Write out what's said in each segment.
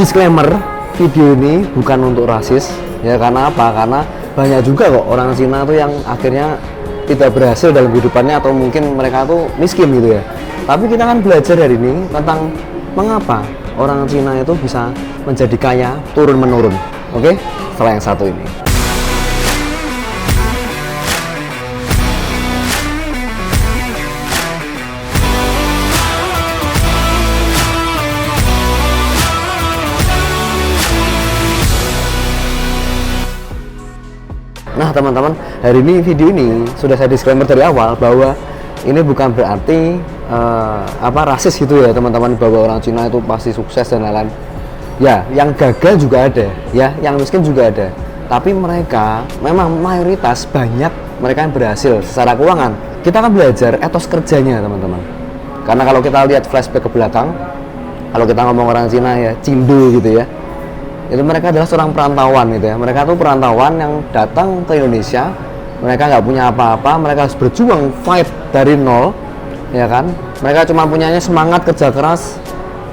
disclaimer, video ini bukan untuk rasis ya. Karena apa? Karena banyak juga kok orang Cina tuh yang akhirnya tidak berhasil dalam kehidupannya, atau mungkin mereka tuh miskin gitu ya. Tapi kita kan belajar hari ini tentang mengapa orang Cina itu bisa menjadi kaya turun menurun. Oke, setelah yang satu ini. Nah teman-teman, hari ini video ini sudah saya disclaimer dari awal bahwa ini bukan berarti rasis gitu ya teman-teman, bahwa orang Cina itu pasti sukses dan lain-lain. Ya, yang gagal juga ada, ya, yang miskin juga ada. Tapi mereka memang mayoritas banyak mereka yang berhasil secara keuangan. Kita akan belajar etos kerjanya teman-teman. Karena kalau kita lihat flashback ke belakang, kalau kita ngomong orang Cina ya, Cindo gitu ya, itu mereka adalah seorang perantauan gitu ya. Mereka tuh perantauan yang datang ke Indonesia, mereka nggak punya apa-apa, mereka harus berjuang fight dari nol ya kan. Mereka cuma punyanya semangat kerja keras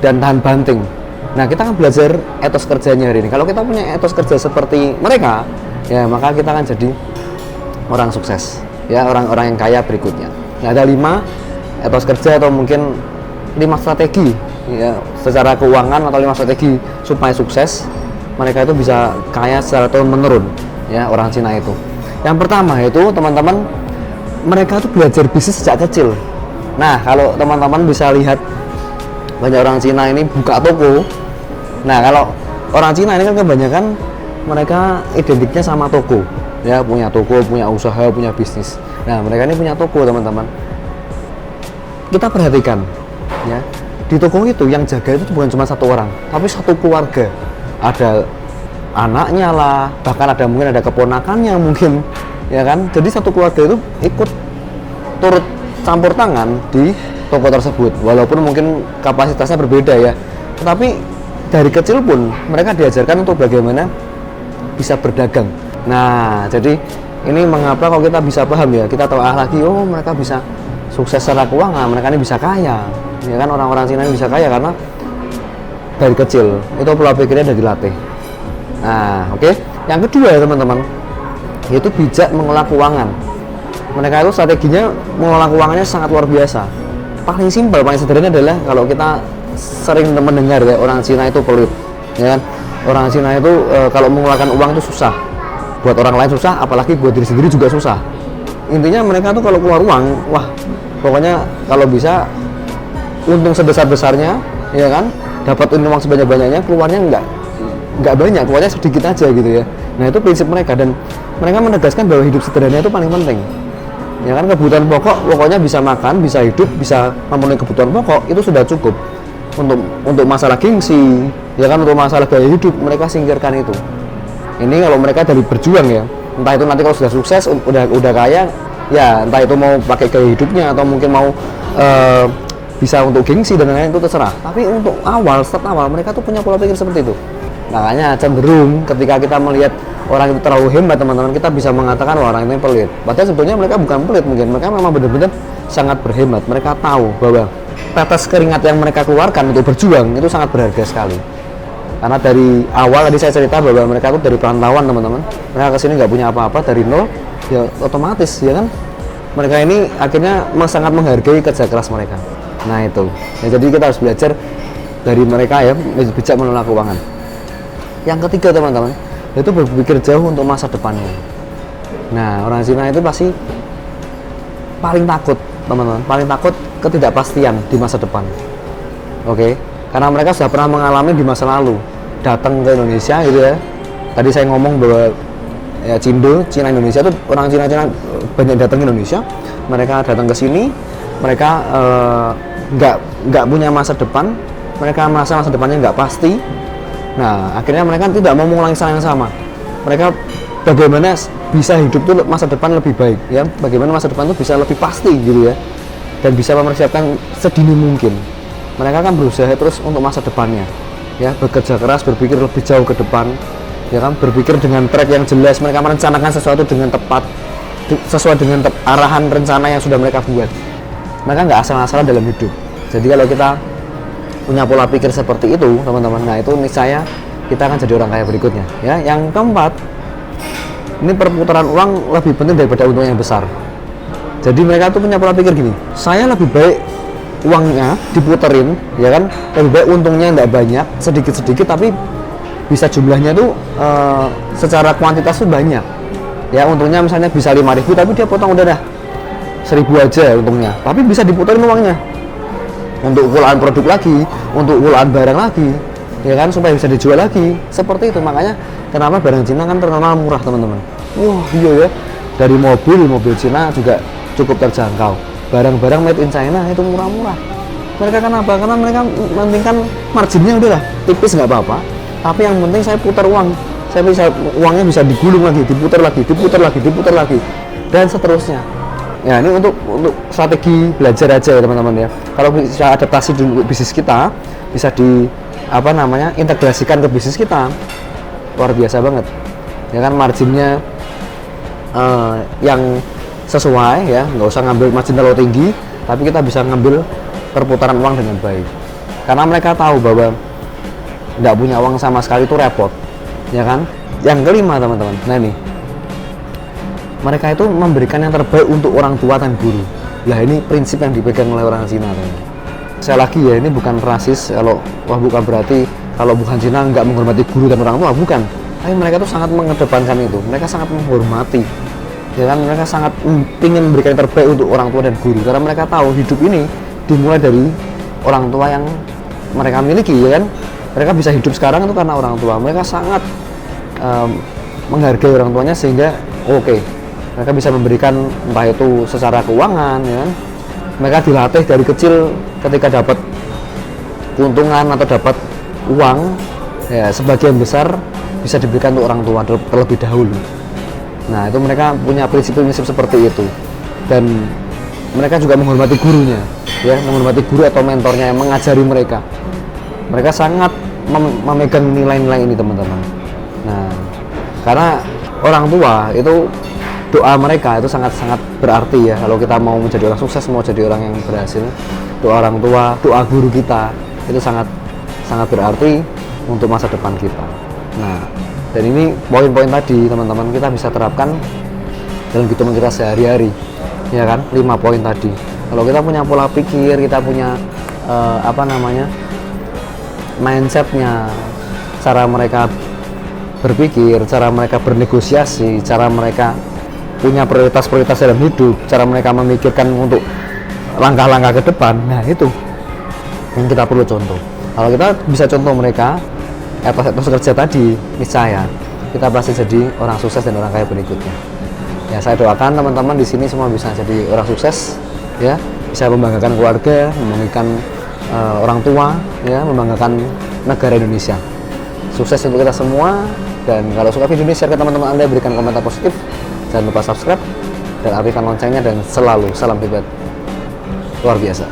dan tahan banting. Nah kita akan belajar etos kerjanya hari ini. Kalau kita punya etos kerja seperti mereka ya, maka kita akan jadi orang sukses ya, orang-orang yang kaya berikutnya. Nah, ada 5 etos kerja atau mungkin 5 strategi ya secara keuangan, atau 5 strategi supaya sukses mereka itu bisa kaya secara turun menurun ya, orang Cina itu. Yang pertama itu teman-teman, mereka tuh belajar bisnis sejak kecil. Nah kalau teman-teman bisa lihat banyak orang Cina ini buka toko. Nah kalau orang Cina ini kan kebanyakan mereka identiknya sama toko ya, punya toko, punya usaha, punya bisnis. Nah mereka ini punya toko teman-teman. Kita perhatikan ya, di toko itu yang jaga itu bukan cuma satu orang, tapi satu keluarga. Ada anaknya lah, bahkan ada mungkin ada keponakannya mungkin ya kan. Jadi satu keluarga itu ikut turut campur tangan di toko tersebut, walaupun mungkin kapasitasnya berbeda ya, tetapi dari kecil pun mereka diajarkan untuk bagaimana bisa berdagang. Nah jadi ini mengapa kalau kita bisa paham ya, kita tahu lagi, oh mereka bisa sukses secara keuangan, mereka ini bisa kaya ya kan. Orang-orang Cina ini bisa kaya karena dari kecil itu pola pikirnya udah dilatih. Nah oke. Yang kedua ya teman-teman, yaitu bijak mengelola keuangan. Mereka itu strateginya mengelola keuangannya sangat luar biasa. Paling simpel, paling sederhana adalah kalau kita sering mendengar ya, orang Cina itu pelit ya kan. Orang Cina itu kalau mengeluarkan uang itu susah, buat orang lain susah, apalagi buat diri sendiri juga susah. Intinya mereka tuh kalau keluar uang, wah pokoknya kalau bisa untung sebesar-besarnya ya kan, dapat uang sebanyak-banyaknya, keluarnya nggak banyak, keluarnya sedikit aja gitu ya. Nah itu prinsip mereka, dan mereka menegaskan bahwa hidup sederhana itu paling penting ya kan. Kebutuhan pokok pokoknya bisa makan, bisa hidup, bisa memenuhi kebutuhan pokok, itu sudah cukup. Untuk masalah gengsi ya kan, untuk masalah gaya hidup, mereka singkirkan itu. Ini kalau mereka dari berjuang ya, entah itu nanti kalau sudah sukses, udah kaya ya, entah itu mau pakai gaya hidupnya atau mungkin mau bisa untuk gengsi dan lain-lain, itu terserah. Tapi untuk start awal mereka tuh punya pola pikir seperti itu. Makanya cenderung ketika kita melihat orang itu terlalu hebat teman-teman, kita bisa mengatakan wah orang ini pelit. Padahal sebetulnya mereka bukan pelit, mungkin mereka memang benar-benar sangat berhemat. Mereka tahu bahwa tetes keringat yang mereka keluarkan untuk berjuang itu sangat berharga sekali. Karena dari awal tadi saya cerita bahwa mereka tuh dari perantauan teman-teman, mereka kesini nggak punya apa-apa dari nol ya, otomatis ya kan. Mereka ini akhirnya sangat menghargai kerja keras mereka. Nah itu ya, jadi kita harus belajar dari mereka ya, bijak mengelola keuangan. Yang ketiga teman-teman, itu berpikir jauh untuk masa depannya. Nah orang Cina itu pasti paling takut teman-teman, paling takut ketidakpastian di masa depan. Oke, karena mereka sudah pernah mengalami di masa lalu, datang ke Indonesia gitu ya. Tadi saya ngomong bahwa ya Cindo, Cina Indonesia itu orang Cina banyak datang ke Indonesia. Mereka datang ke sini, mereka nggak punya masa depan, mereka merasa masa depannya nggak pasti. Nah akhirnya mereka tidak mau mengulangi hal yang sama. Mereka bagaimana bisa hidup tuh masa depan lebih baik ya, bagaimana masa depan tuh bisa lebih pasti gitu ya, dan bisa mempersiapkan sedini mungkin. Mereka kan berusaha terus untuk masa depannya ya, bekerja keras, berpikir lebih jauh ke depan ya kan, berpikir dengan track yang jelas. Mereka merencanakan sesuatu dengan tepat, sesuai dengan arahan rencana yang sudah mereka buat. Mereka nggak asal-asalan dalam hidup. Jadi kalau kita punya pola pikir seperti itu teman-teman, nah itu niscaya kita akan jadi orang kaya berikutnya ya. Yang keempat, ini perputaran uang lebih penting daripada untung yang besar. Jadi mereka tuh punya pola pikir gini, saya lebih baik uangnya diputerin ya kan, lebih baik untungnya nggak banyak, sedikit-sedikit tapi bisa jumlahnya tuh secara kuantitas tuh banyak ya. Untungnya misalnya bisa 5.000 tapi dia potong udah dah 1.000 aja untungnya, tapi bisa diputerin uangnya untuk ukuran produk lagi, untuk ukuran barang lagi ya kan, supaya bisa dijual lagi. Seperti itu, makanya kenapa barang Cina kan terkenal murah teman-teman. Wah iya ya, dari mobil Cina juga cukup terjangkau, barang-barang made in China itu murah-murah. Mereka kenapa? Karena mereka mementingkan marginnya udahlah tipis nggak apa-apa, tapi yang penting saya putar uang, saya bisa uangnya bisa digulung lagi, diputar lagi dan seterusnya. Ya ini untuk strategi belajar aja ya teman-teman ya. Kalau bisa adaptasi di bisnis kita, bisa integrasikan ke bisnis kita, luar biasa banget ya kan. Marginnya yang sesuai ya, nggak usah ngambil margin terlalu tinggi, tapi kita bisa ngambil perputaran uang dengan baik, karena mereka tahu bahwa nggak punya uang sama sekali itu repot ya kan. Yang kelima teman-teman, nah ini mereka itu memberikan yang terbaik untuk orang tua dan guru. Nah ini prinsip yang dipegang oleh orang Cina teman-teman. Saya lagi ya, ini bukan rasis, bukan berarti kalau bukan Cina nggak menghormati guru dan orang tua, bukan. Tapi mereka tuh sangat mengedepankan itu, mereka sangat menghormati ya kan, mereka sangat ingin memberikan yang terbaik untuk orang tua dan guru, karena mereka tahu hidup ini dimulai dari orang tua yang mereka miliki ya kan. Mereka bisa hidup sekarang itu karena orang tua, mereka sangat menghargai orang tuanya, sehingga mereka bisa memberikan entah itu secara keuangan ya kan. Mereka dilatih dari kecil, ketika dapat keuntungan atau dapat uang ya, sebagian besar bisa diberikan untuk orang tua terlebih dahulu. Nah itu mereka punya prinsip-prinsip seperti itu, dan mereka juga menghormati gurunya ya, menghormati guru atau mentornya yang mengajari mereka. Mereka sangat memegang nilai-nilai ini teman-teman. Nah karena orang tua itu, doa mereka itu sangat-sangat berarti ya. Kalau kita mau menjadi orang sukses, mau jadi orang yang berhasil, doa orang tua, doa guru kita itu sangat berarti untuk masa depan kita. Nah dan ini poin-poin tadi teman-teman kita bisa terapkan dalam kehidupan kita sehari-hari ya kan. 5 poin tadi, kalau kita punya pola pikir, kita punya mindsetnya, cara mereka berpikir, cara mereka bernegosiasi, cara mereka punya prioritas-prioritas dalam hidup, cara mereka memikirkan untuk langkah-langkah ke depan, nah itu yang kita perlu contoh. Kalau kita bisa contoh mereka, etos kerja tadi, niscaya kita pasti jadi orang sukses dan orang kaya berikutnya. Ya saya doakan teman-teman di sini semua bisa jadi orang sukses ya, bisa membanggakan keluarga, membanggakan orang tua ya, membanggakan negara Indonesia. Sukses untuk kita semua. Dan kalau suka video ini, share ke teman-teman Anda, berikan komentar positif, jangan lupa subscribe dan aktifkan loncengnya, dan selalu salam hebat luar biasa.